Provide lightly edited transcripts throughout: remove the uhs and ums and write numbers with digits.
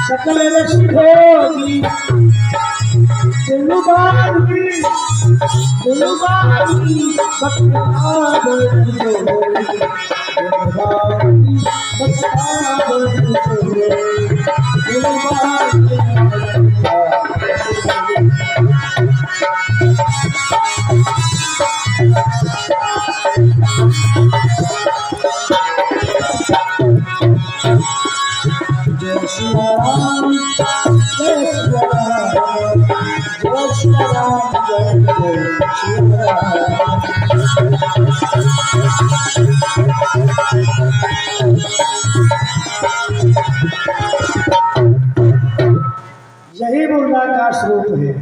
सकल रस भोगी दिलबागी यही मुर्दा का स्वरूप है।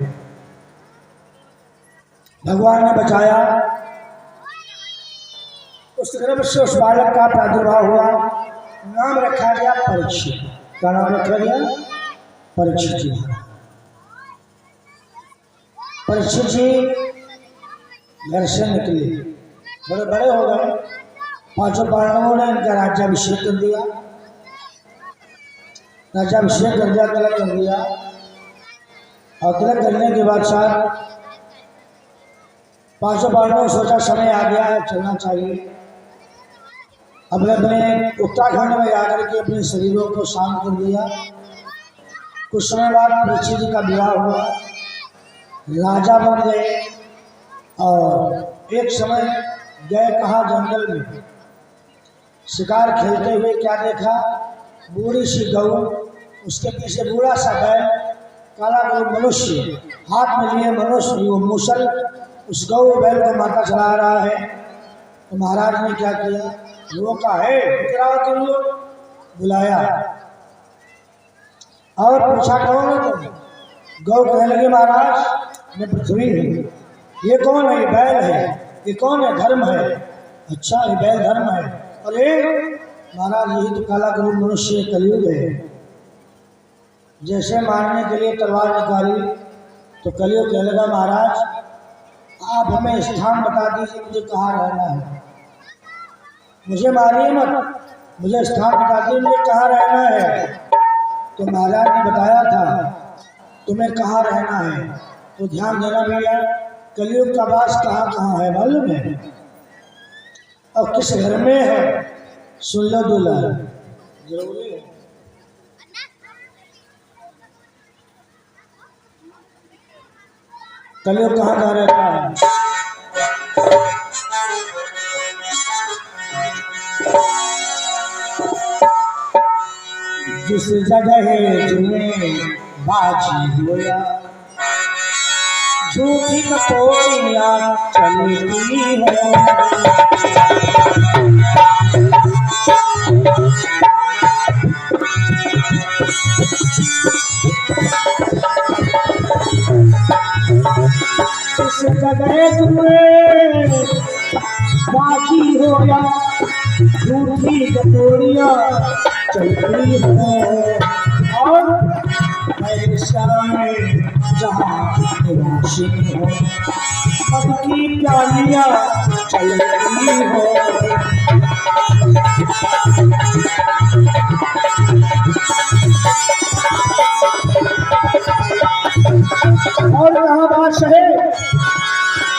भगवान ने बचाया, उस गर्भ से उस बालक का प्रादुर्भाव हुआ, नाम रखा गया परीक्षित। क्या नाम रखा गया? परीक्षित जी। परीक्षित जी घर से निकले, थोड़े बड़े हो गए, पांचों पांडवों ने इनका राज्याभिषेक कर दिया। राज्याभिषेक कर दिया, तिलक कर दिया, और तिलक करने के बाद साथ पांचों पांडवों सोचा समय आ गया है, चलना चाहिए। अपने अपने उत्तराखंड में जाकर के अपने शरीरों को शांत कर दिया। कुछ समय बाद परीक्षित जी का विवाह हुआ, राजा बन गए। और एक समय गए कहाँ, जंगल में शिकार खेलते हुए क्या देखा, बूढ़ी सी गऊ, उसके पीछे बूढ़ा सा बैल, काला गऊ मनुष्य, हाथ में लिए मनुष्य वो मूसल उस गऊ बैल को माता चला रहा है। तो महाराज ने क्या किया, रोका है, तुम लोग, बुलाया और पूछा कौन है तुम? गौ कहने लगे महाराज मैं पृथ्वी हूँ। ये कौन है? ये बैल है। ये कौन है? धर्म है। अच्छा ये बैल धर्म है। अरे महाराज यही तो काला गऊ मनुष्य कलयुग है। जैसे मारने के लिए तलवार निकाली तो कलयुग कहने लगा महाराज आप हमें स्थान बता दीजिए, मुझे कहाँ रहना है। मुझे मारिए मत, मुझे स्थान बता दीजिए, मुझे कहाँ रहना है। तो महाराज ने बताया था तुम्हें कहाँ रहना है। तो ध्यान देना भैया, कलयुग का वास कहाँ कहाँ है मालूम है, और किस घर में है, सुन लो दूल्हा, जरूरी है। कलयुग कहाँ कहाँ रहता है? जिस जगह जुए बाजी होया, झूठी कपोरियाँ चलती है। जिस जगह जुए बाजी होया, झूठी कपोरियाँ चलती है। और जहाँ निवासी हो अब की प्यालियाँ चलती हो। और यहाँ बात है,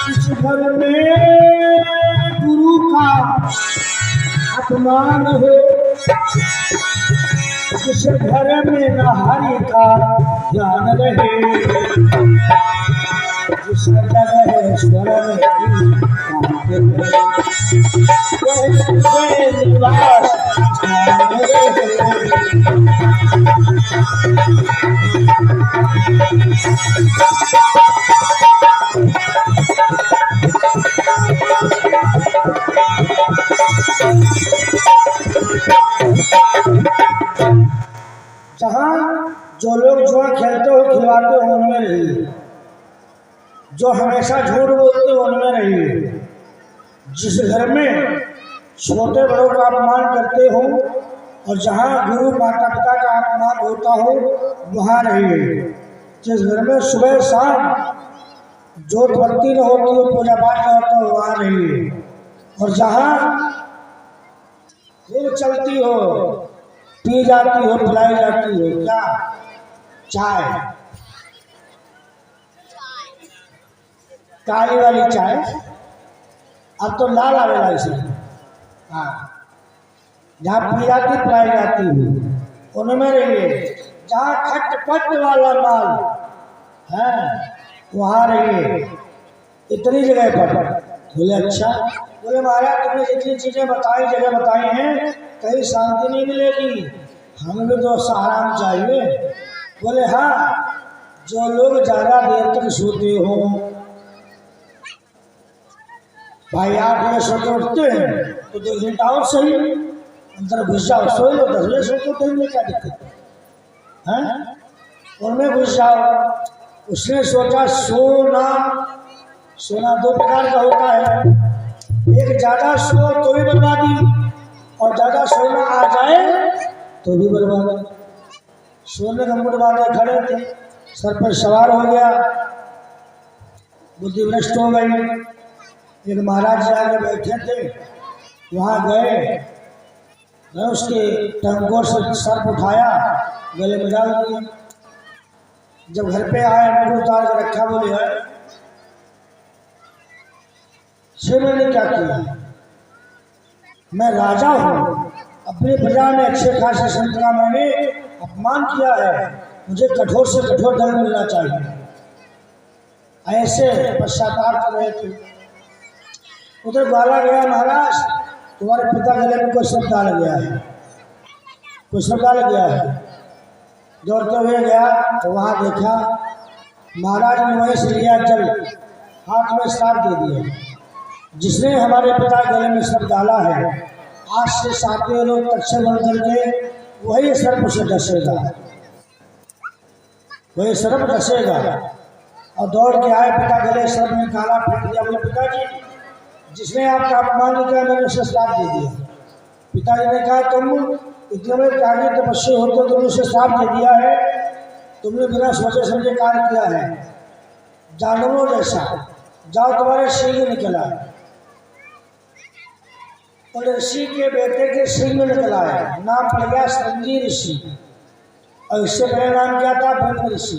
इस घर में गुरु का अपमान हो, जिस घर में न हरि का ध्यान रहे, जिस जगह स्वर में निवास जहाँ जो लोग जुआ खेलते हो खिलवाते हो उनमें रहिए, जो हमेशा झूठ बोलते हो उनमें रहिए, जिस घर में छोटे बड़ों का अपमान करते हो और जहाँ गुरु माता पिता का अपमान होता हो वहाँ रहिए, जिस घर में सुबह शाम जोत बत्ती न होती हो पूजा पाठ न होता हो वहाँ रहिए, और जहाँ खूब चलती हो पी जाती हो पिलाई जाती हो क्या चाय, काली वाली चाय, अब तो लाल आवेला इसे, हाँ जहाँ पी जाती पिलाई जाती हो उनमें रहिए, जहाँ खटपट वाला माल है वहाँ रहिए, इतनी जगह पर। बोले अच्छा, बोले महाराज तुमने जितनी चीजें बताई जगह बताई हैं कहीं शांति नहीं मिलेगी, हमें भी तो आराम चाहिए। बोले हाँ, जो लोग ज्यादा देर तक सोते हो, भाई 8 बजे सो के उठते हैं तो 2 घंटा और सही अंदर घुस जाओ, सो लो, 10 बजे सो के उठेंगे क्या दिक्कत है, उनमें घुस जाओ। उसने सोचा सोना 2 प्रकार का होता है, एक ज्यादा सो तो भी बर्बादी और ज्यादा सोना आ जाए तो भी बर्बादी। सोने का मुंड बांधे खड़े थे, सर पर सवार हो गया, बुद्धि भ्रष्ट हो गई। एक महाराज जी आगे बैठे थे, वहां गए, उसके टंगों से सर्प उठाया गले में डाल दिया। जब घर पे आए मुंह उतार के रखा, बोले है मैंने क्या किया, मैं राजा हूँ, अपनी प्रजा में अच्छे खासे संत का मैंने अपमान किया है, मुझे कठोर से कठोर दंड मिलना चाहिए। ऐसे पश्चाताप कर रहे थे, उधर बोला गया महाराज तुम्हारे पिता गले में कोई शब्द डाल गया है, कोई शब्द डाल गया है। दौड़ते हुए गया तो वहाँ देखा महाराज ने वहीं से लिया जल, हाथ में श्राप दे दिया, जिसने हमारे पिता गले में सर्प डाला है आज से 7 लोग अक्षर बन करके वही सर्प से डसेगा, वही सर्प डसेगा। और दौड़ के आए, पिता गले सर्प निकाला, फेंक दिया। बोले पिताजी जिसने आपका अपमान किया मैंने उसे श्राप दे दिया। पिताजी ने कहा तुम इतने बड़े त्यागी तपस्वी होते तुमने उसे श्राप दे दिया है, तुमने बिना सोचे समझे कार्य किया है, जानवरों जैसा, जाओ तुम्हारे सिंह निकला। और ऋषि के बेटे के सिंह निकला है, नाम पड़ गया श्रृंगी ऋषि, और इससे पहले नाम क्या था ब्रह्म ऋषि,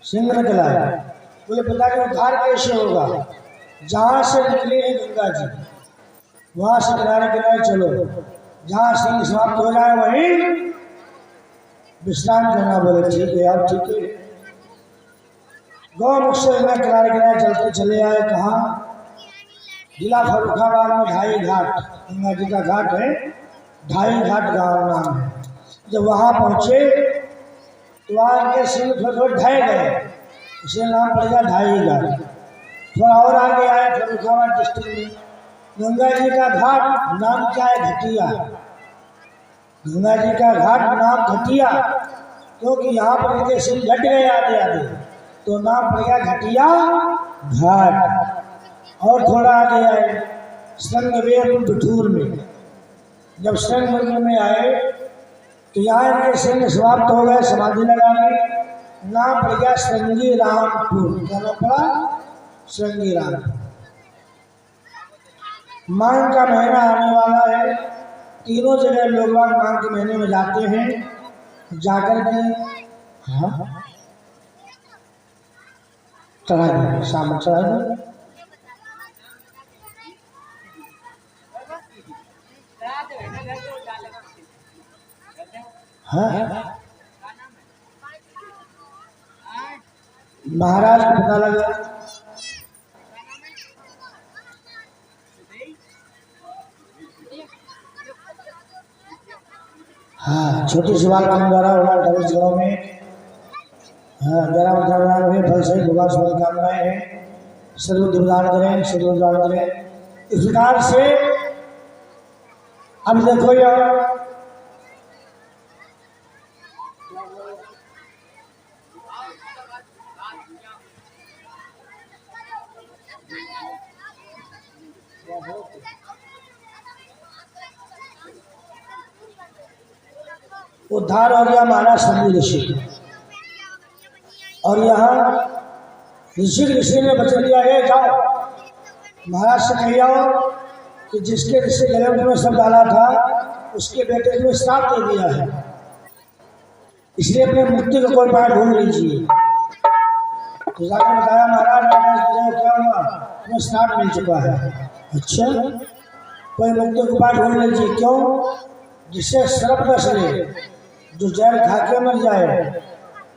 सिंह निकला है। बोले पिताजी उद्धार कैसे होगा, जहाँ से निकले हैं गंगा जी वहां से किनारे किनारे चलो, जहाँ सिंह समाप्त हो जाए वहीं विश्राम करना। बोले ठीक है आप, ठीक है। गौमुख से किनारे किनारे चलते चले आए, कहाँ जिला फर्रुखाबाद में ढाई घाट, गंगा जी का घाट है, ढाई घाट गाँव नाम है। जब वहाँ पहुँचे तो वहाँ के सिंह थोड़े ढाए गए, इसे नाम पड़ गया ढाई घाट। थोड़ा और आगे आए फर्रुखाबाद डिस्ट्रिक्ट में, गंगा जी का घाट नाम क्या है घटिया, गंगा जी का घाट नाम घटिया, क्योंकि यहाँ पर इनके सिंह घट गए आधे आधे, तो नाम पड़ गया घटिया घाट। और थोड़ा आगे आए श्रृंगवेर बिठूर में, जब श्रृंगवेर में आए तो यहाँ इनके सिंह समाप्त हो गए, समाधि लगा ली, नाम पड़ गया श्रृंगी रामपुर। क्या नाम पड़ा, श्रृंगी राम। माघ का महीना आने वाला है, तीनों जगह लोग माघ के महीने में जाते हैं, जाकर के हाँ चढ़ा दो, शाम चढ़ा दो। हाँ महाराज को पता लगा, हाँ छोटी सी बात के द्वारा गाँव में जरा हुए फल से भगवान सब कामनाएं हैं, सर्व दुर्दान करें, सर्व दुर्दान करें। इस प्रकार से अब देखो यार उद्धार हो गया महाराज शंभू ऋषि, और यहाँ ऋषि ने वचन दिया है, जाओ महाराज से कह आओ कि जिसके ऋषि गले में सब डाला था उसके बेटे को श्राप दे दिया है, इसलिए अपने मुक्ति का कोई उपाय ढूंढ लीजिए। तो जाकर बताया महाराज क्या हुआ, तुम्हें श्राप मिल चुका है। अच्छा, कोई मुक्ति का उपाय ढूंढ लीजिए। क्यों? जिससे सर्प डस ले, जो जहर खा के मर जाए,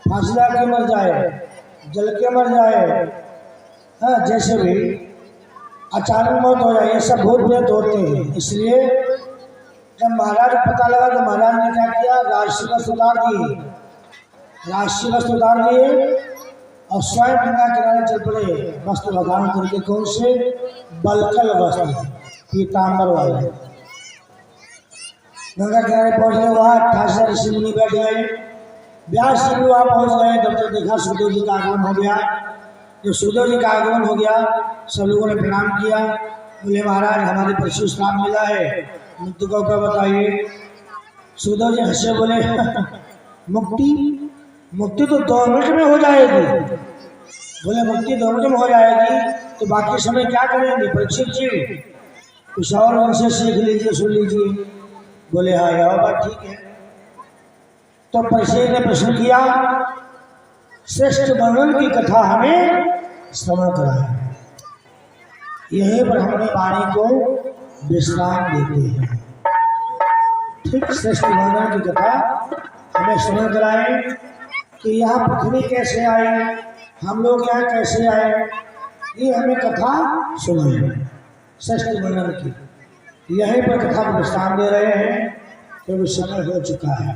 फांसी लगा के मर जाए, जल के मर जाए, हाँ जैसे भी अचानक मौत हो जाए, ये सब भूत प्रेत होते हैं। इसलिए जब महाराज को पता लगा तो महाराज ने क्या किया, राशि वस्त्र उतार दिए, राशि वस्त्र उतार दिए और स्वयं गंगा किनारे चल पड़े, वस्त्र धारण करके। कौन से? बलकल वस्त्र, पीताम्बर वाले। गंगा किनारे पहुंचने वहाँ 88 ऋषि मुनि बैठ गए। व्यास जी भी वहाँ पहुँच गए। तब तक देखा सुखदेव जी का आगमन हो गया। जब सुखदेव जी का आगमन हो गया, सब लोगों ने प्रणाम किया, बोले महाराज हमारे परशु श्राप मिला है, मुक्ति का उपाय बताइए। सुखदेव जी हंसे बोले मुक्ति तो 2 मिनट में हो जाएगी। बोले मुक्ति 2 मिनट में हो जाएगी तो बाकी समय क्या करेंगे? परीक्षित जी कुछ और उनसे सीख लीजिए, सुन लीजिए। बोले हाँ यह बात ठीक है। तो परीक्षित ने प्रश्न किया, श्रेष्ठ वर्णन की कथा हमें श्रवण कराए, यहीं पर हमने वाणी को विश्राम देते हैं। ठीक, श्रेष्ठ वर्णन की कथा हमें श्रवण कराए कि यहाँ पृथ्वी कैसे आई, हम लोग यहाँ कैसे आए, ये हमें कथा सुनाए श्रेष्ठ वर्णन की। यहीं पर कथा को विश्राम दे रहे हैं, क्योंकि समय हो चुका है।